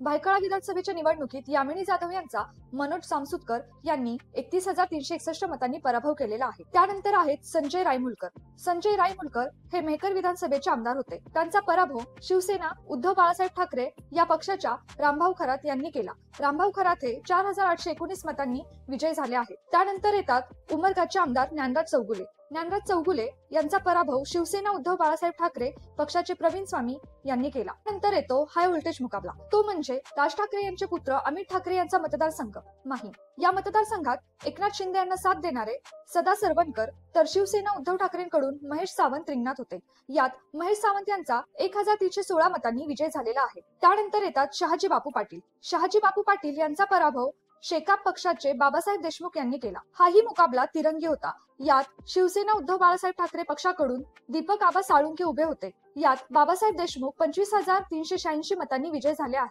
भायखळा विधानसभेच्या निवडणुकीत यामिनी जाधव यांचा मनोज सामसुतकर यांनी 31,361 मतांनी पराभव केलेला आहे। त्यानंतर आहेत संजय रायमुलकर। संजय रायमुलकर हे मेहकर विधानसभेचे आमदार होते। त्यांचा पराभव शिवसेना उद्धव बाळासाहेब ठाकरे या पक्षाच्या रामभाऊ खरात यांनी केला। रामभाऊ खरात हे 4,819 मतांनी विजयी झाले आहेत। त्यानंतर येतात उमरगाचे आमदार ज्ञानराज चौगुले। ज्ञानराज चौगुले यांचा पराभव शिवसेना उद्धव बाळासाहेब ठाकरे पक्षाचे प्रवीण स्वामी यांनी केला। नंतर येतो हाय व्होल्टेज मुकाबला, तो म्हणजे राज ठाकरे यांचे पुत्र अमित ठाकरे यांचा मतदारसंघ माहीम। या मतदारसंघात एकनाथ शिंदे यांना साथ देणारे सदा सरवणकर तर शिवसेना उद्धव ठाकरेंकडून महेश सावंत रिंगणात होते। यात महेश सावंत यांचा 1,316 मतांनी विजय झालेला आहे। त्यानंतर येतात शहाजी बापू पाटील। शहाजी बापू पाटील यांचा पराभव शेकाप पक्षाचे बाबासाहेब देशमुख यांनी केला। हाही मुकाबला तिरंगी होता। यात शिवसेना उद्धव बाळासाहेब ठाकरे पक्षाकडून दीपक आबा साळुंखे उभे होते। यात बाबासाहेब देशमुख 25,386 मतांनी विजय झाले आहेत।